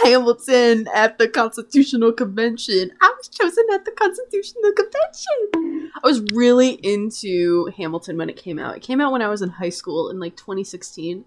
Hamilton at the Constitutional Convention. I was chosen at the Constitutional Convention. I was really into Hamilton when it came out. It came out when I was in high school in like 2016.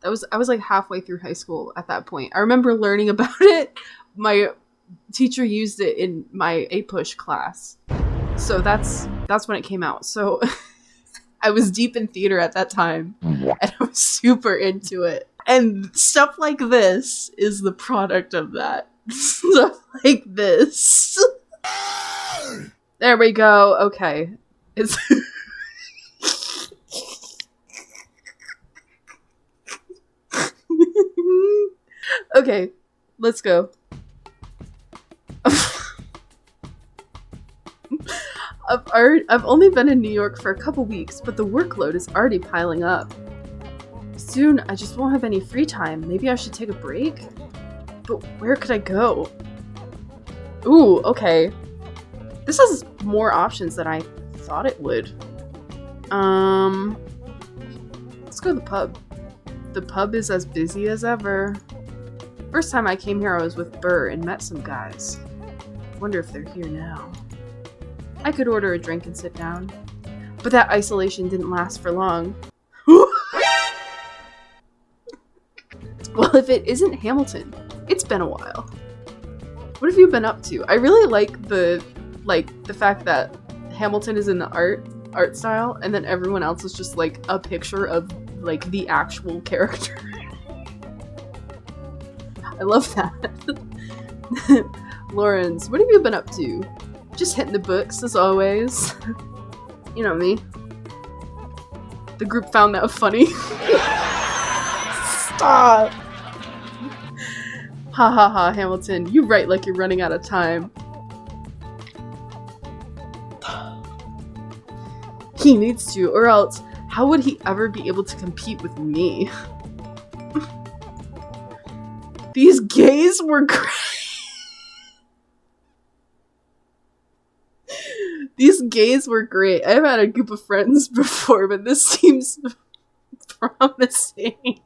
I was like halfway through high school at that point. I remember learning about it. My teacher used it in my A-Push class. So that's when it came out. So I was deep in theater at that time, and I was super into it. And stuff like this is the product of that. Stuff like this. There we go. Okay. It's okay, let's go. I've only been in New York for a couple weeks, but the workload is already piling up. Soon, I just won't have any free time. Maybe I should take a break? But where could I go? Ooh, okay. This has more options than I thought it would. Let's go to the pub. The pub is as busy as ever. First time I came here, I was with Burr and met some guys. Wonder if they're here now. I could order a drink and sit down. But that isolation didn't last for long. Well, if it isn't Hamilton, it's been a while. What have you been up to? I really like the fact that Hamilton is in the art style, and then everyone else is just like a picture of like the actual character. I love that. Lawrence, what have you been up to? Just hitting the books as always. You know me. The group found that funny. Stop. Ha ha ha, Hamilton. You write like you're running out of time. He needs to, or else how would he ever be able to compete with me? These gays were great. These gays were great. I've had a group of friends before, but this seems promising.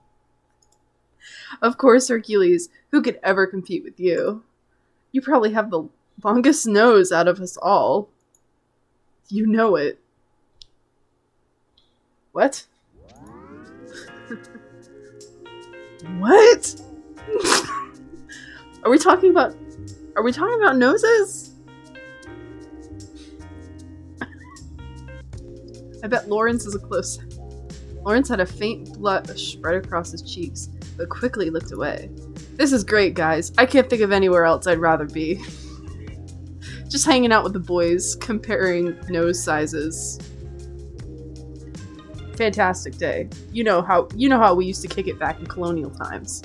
Of course, Hercules. Who could ever compete with you? You probably have the longest nose out of us all. You know it. What? What? Are we talking about noses? I bet Lawrence is a close. Lawrence had a faint blush spread across his cheeks, but quickly looked away. This is great, guys. I can't think of anywhere else I'd rather be. Just hanging out with the boys, comparing nose sizes. Fantastic day. You know how we used to kick it back in colonial times.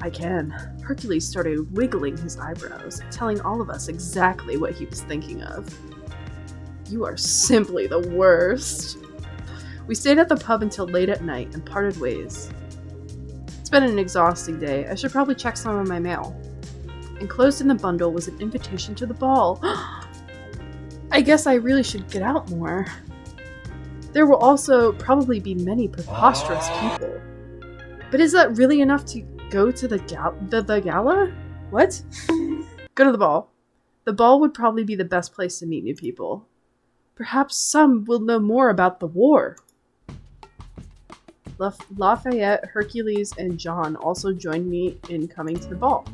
I can. Hercules started wiggling his eyebrows, telling all of us exactly what he was thinking of. You are simply the worst. We stayed at the pub until late at night and parted ways. It's been an exhausting day. I should probably check some of my mail. Enclosed in the bundle was an invitation to the ball. I guess I really should get out more. There will also probably be many preposterous people. But is that really enough to go to the gala? What? Go to the ball. The ball would probably be the best place to meet new people. Perhaps some will know more about the war. Lafayette, Hercules, and John also joined me in coming to the ball.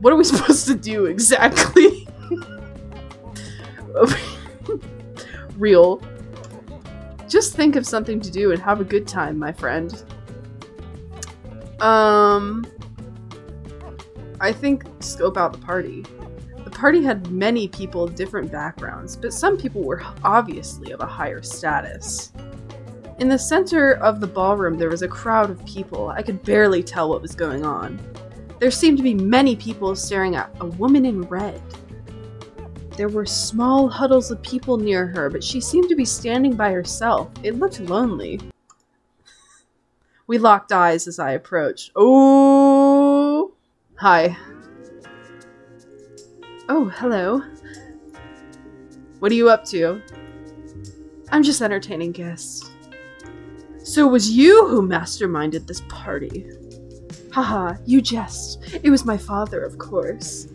What are we supposed to do exactly? Real. Just think of something to do and have a good time, my friend. I think scope out the party. The party had many people of different backgrounds, but some people were obviously of a higher status. In the center of the ballroom, there was a crowd of people. I could barely tell what was going on. There seemed to be many people staring at a woman in red. There were small huddles of people near her, but she seemed to be standing by herself. It looked lonely. We locked eyes as I approached. Oh! Hi. Oh, hello. What are you up to? I'm just entertaining guests. So it was you who masterminded this party. Haha, you jest. It was my father, of course.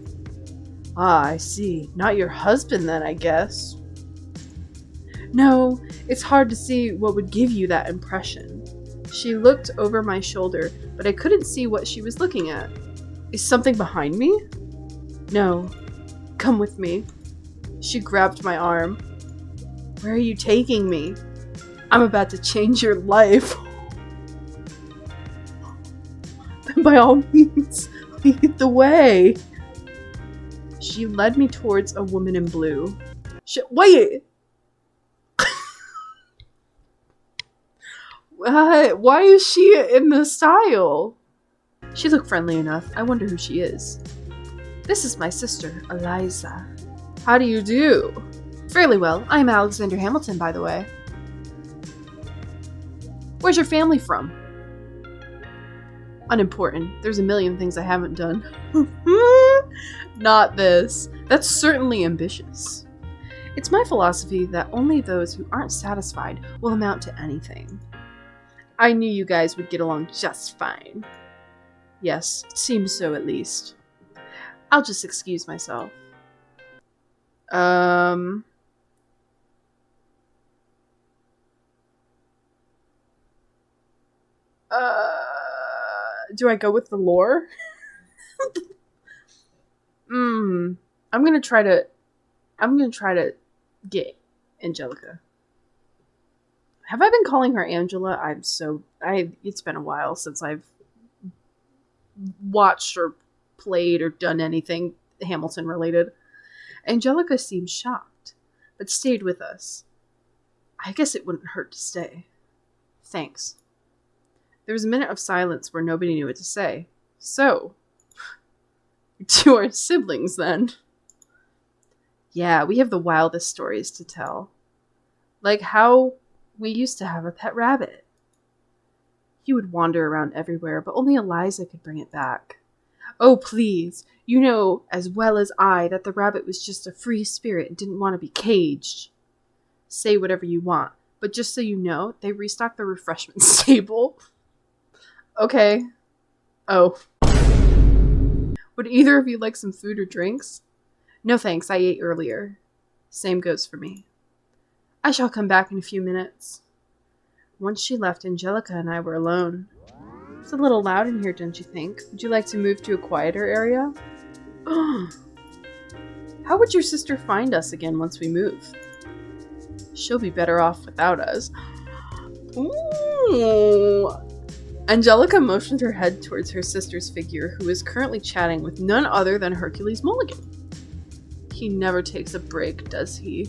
Ah, I see. Not your husband then, I guess. No, it's hard to see what would give you that impression. She looked over my shoulder, but I couldn't see what she was looking at. Is something behind me? No. Come with me. She grabbed my arm. Where are you taking me? I'm about to change your life. Then by all means, lead the way. She led me towards a woman in blue. Wait! Why is she in the style? She looked friendly enough. I wonder who she is. This is my sister, Eliza. How do you do? Fairly well. I'm Alexander Hamilton, by the way. Where's your family from? Unimportant. There's a million things I haven't done. Not this. That's certainly ambitious. It's my philosophy that only those who aren't satisfied will amount to anything. I knew you guys would get along just fine. Yes, it seems so at least. I'll just excuse myself. Do I go with the lore? I'm gonna try to get Angelica. Have I been calling her Angela? It's been a while since I've watched or played or done anything Hamilton related. Angelica seemed shocked, but stayed with us. I guess it wouldn't hurt to stay. Thanks. There was a minute of silence where nobody knew what to say. So, you two are siblings then. Yeah, we have the wildest stories to tell. Like how we used to have a pet rabbit. He would wander around everywhere, but only Eliza could bring it back. Oh, please. You know as well as I that the rabbit was just a free spirit and didn't want to be caged. Say whatever you want, but just so you know, they restocked the refreshments table. Okay. Oh. Would either of you like some food or drinks? No thanks, I ate earlier. Same goes for me. I shall come back in a few minutes. Once she left, Angelica and I were alone. It's a little loud in here, don't you think? Would you like to move to a quieter area? How would your sister find us again once we move? She'll be better off without us. Ooh. Angelica motioned her head towards her sister's figure, who is currently chatting with none other than Hercules Mulligan. He never takes a break, does he?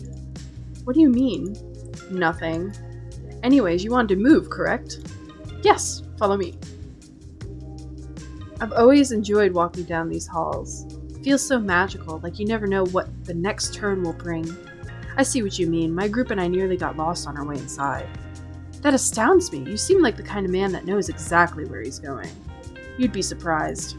What do you mean? Nothing. Anyways, you wanted to move, correct? Yes, follow me. I've always enjoyed walking down these halls. It feels so magical, like you never know what the next turn will bring. I see what you mean. My group and I nearly got lost on our way inside. That astounds me. You seem like the kind of man that knows exactly where he's going. You'd be surprised.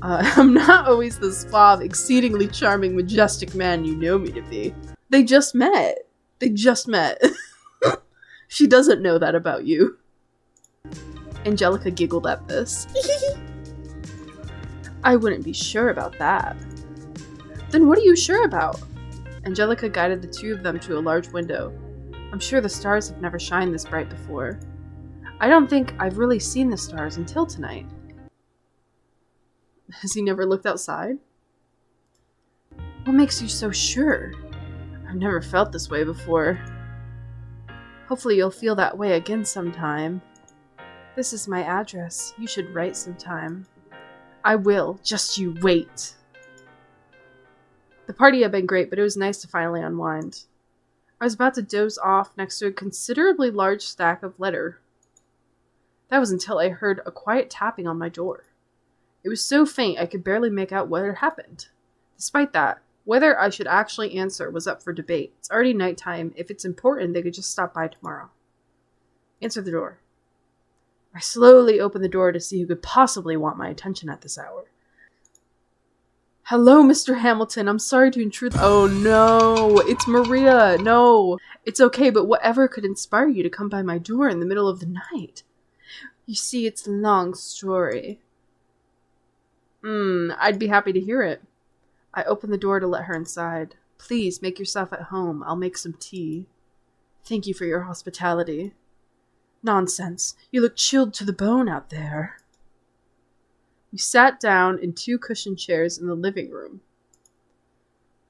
I'm not always the suave, exceedingly charming, majestic man you know me to be. They just met. She doesn't know that about you. Angelica giggled at this. I wouldn't be sure about that. Then what are you sure about? Angelica guided the two of them to a large window. I'm sure the stars have never shined this bright before. I don't think I've really seen the stars until tonight. Has he never looked outside? What makes you so sure? I've never felt this way before. Hopefully you'll feel that way again sometime. This is my address. You should write sometime. I will. Just you wait. The party had been great, but it was nice to finally unwind. I was about to doze off next to a considerably large stack of letter. That was until I heard a quiet tapping on my door. It was so faint I could barely make out what had happened. Despite that, whether I should actually answer was up for debate. It's already nighttime. If it's important, they could just stop by tomorrow. Answer the door. I slowly opened the door to see who could possibly want my attention at this hour. Hello, Mr. Hamilton. I'm sorry to intrude. Oh no, it's Maria. No, it's okay, but whatever could inspire you to come by my door in the middle of the night? You see, it's a long story. I'd be happy to hear it. I opened the door to let her inside. Please, make yourself at home. I'll make some tea. Thank you for your hospitality. Nonsense. You look chilled to the bone out there. We sat down in 2 cushioned chairs in the living room.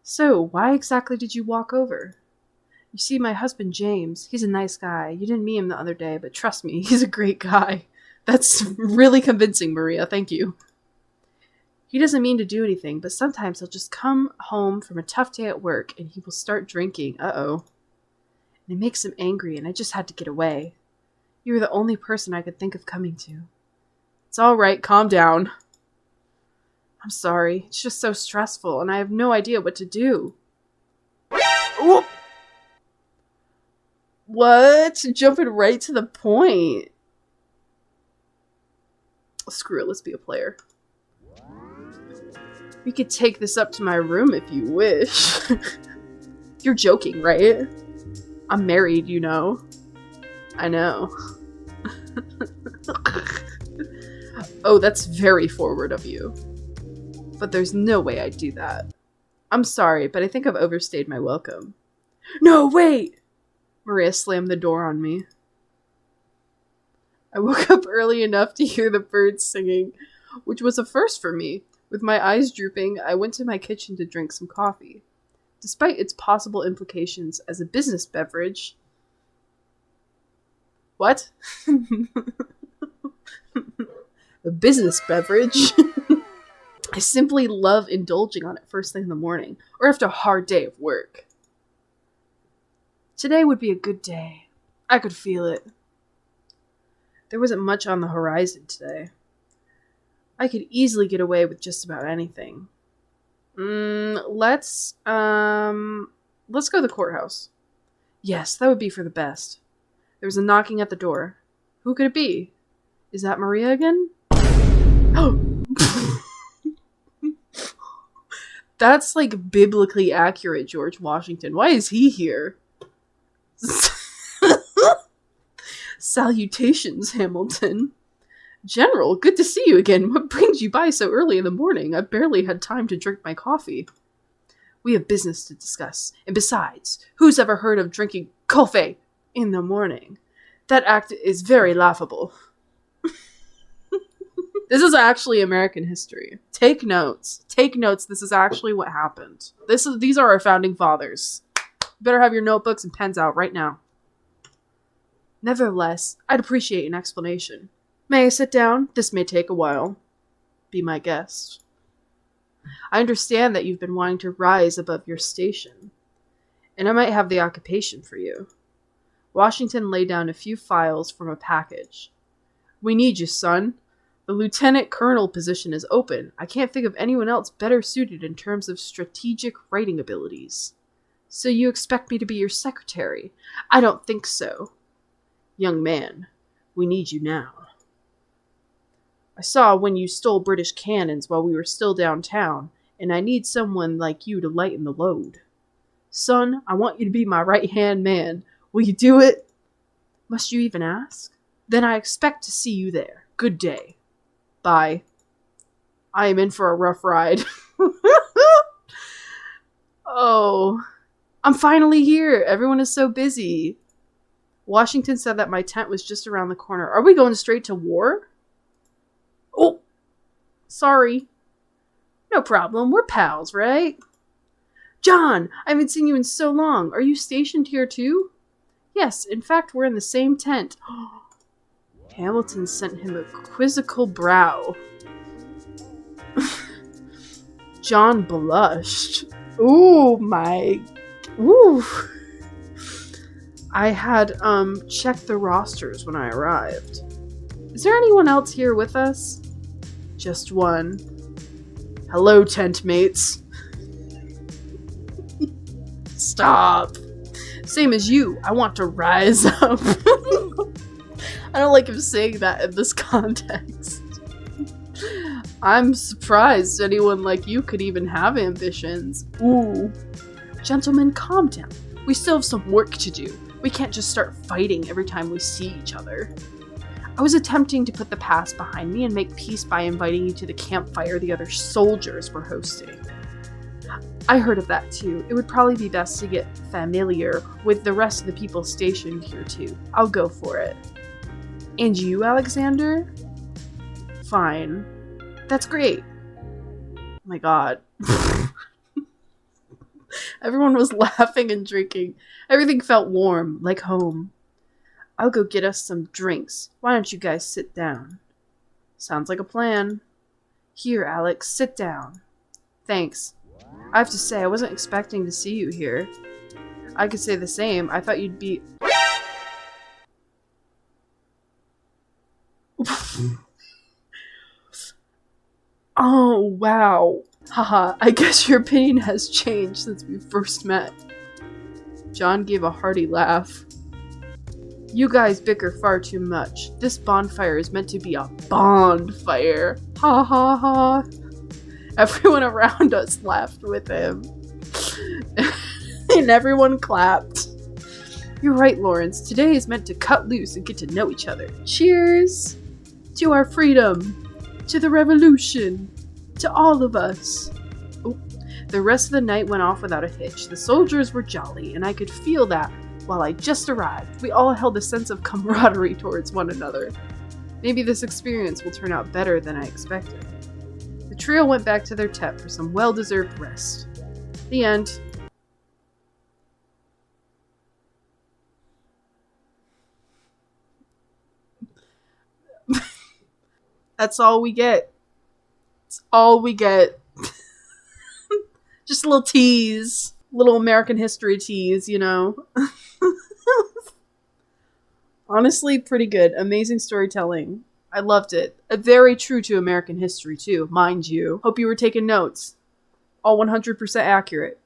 So, why exactly did you walk over? You see, my husband James, he's a nice guy. You didn't meet him the other day, but trust me, he's a great guy. That's really convincing, Maria. Thank you. He doesn't mean to do anything, but sometimes he'll just come home from a tough day at work and he will start drinking. Uh-oh. And it makes him angry, and I just had to get away. You were the only person I could think of coming to. It's all right. Calm down. I'm sorry. It's just so stressful, and I have no idea what to do. Ooh. What? Jumping right to the point. Screw it. Let's be a player. We could take this up to my room if you wish. You're joking, right? I'm married, you know. I know. Oh, that's very forward of you. But there's no way I'd do that. I'm sorry, but I think I've overstayed my welcome. No, wait! Maria slammed the door on me. I woke up early enough to hear the birds singing, which was a first for me. With my eyes drooping, I went to my kitchen to drink some coffee. Despite its possible implications as a business beverage... What? A business beverage? I simply love indulging on it first thing in the morning, or after a hard day of work. Today would be a good day. I could feel it. There wasn't much on the horizon today. I could easily get away with just about anything. Let's go to the courthouse. Yes, that would be for the best. There was a knocking at the door. Who could it be? Is that Maria again? Oh! That's like biblically accurate, George Washington. Why is he here? Salutations, Hamilton. General, good to see you again. What brings you by so early in the morning? I barely had time to drink my coffee. We have business to discuss. And besides, who's ever heard of drinking coffee in the morning? That act is very laughable. This is actually American history. Take notes. Take notes. This is actually what happened. These are our founding fathers. You better have your notebooks and pens out right now. Nevertheless, I'd appreciate an explanation. May I sit down? This may take a while. Be my guest. I understand that you've been wanting to rise above your station, and I might have the occupation for you. Washington laid down a few files from a package. We need you, son. The lieutenant colonel position is open. I can't think of anyone else better suited in terms of strategic writing abilities. So you expect me to be your secretary? I don't think so. Young man, we need you now. I saw when you stole British cannons while we were still downtown, and I need someone like you to lighten the load. Son, I want you to be my right-hand man. Will you do it? Must you even ask? Then I expect to see you there. Good day. Bye. I am in for a rough ride. Oh, I'm finally here. Everyone is so busy. Washington said that my tent was just around the corner. Are we going straight to war? Oh, sorry. No problem. We're pals, right? John, I haven't seen you in so long. Are you stationed here too? Yes, in fact, we're in the same tent. Hamilton sent him a quizzical brow. John blushed. Ooh, my... Ooh. I had, checked the rosters when I arrived. Is there anyone else here with us? Just one. Hello, tent mates. Stop. Same as you. I want to rise up. I don't like him saying that in this context. I'm surprised anyone like you could even have ambitions. Ooh. Gentlemen, calm down. We still have some work to do. We can't just start fighting every time we see each other. I was attempting to put the past behind me and make peace by inviting you to the campfire the other soldiers were hosting. I heard of that too. It would probably be best to get familiar with the rest of the people stationed here too. I'll go for it. And you, Alexander? Fine. That's great. Oh my god. Everyone was laughing and drinking. Everything felt warm, like home. I'll go get us some drinks. Why don't you guys sit down? Sounds like a plan. Here, Alex, sit down. Thanks. I have to say, I wasn't expecting to see you here. I could say the same. I thought you'd be... Oh, wow. Haha, I guess your opinion has changed since we first met. John gave a hearty laugh. You guys bicker far too much. This bonfire is meant to be a bonfire. Ha ha ha. Everyone around us laughed with him. And everyone clapped. You're right, Lawrence. Today is meant to cut loose and get to know each other. Cheers to our freedom. To the revolution. To all of us. Oh, the rest of the night went off without a hitch. The soldiers were jolly, and I could feel that while I just arrived. We all held a sense of camaraderie towards one another. Maybe this experience will turn out better than I expected. The trio went back to their tent for some well-deserved rest. The end. That's all we get. It's all we get. Just a little tease. Little American history tease, you know. Honestly, pretty good. Amazing storytelling. I loved it. Very true to American history, too, mind you. Hope you were taking notes. All 100% accurate.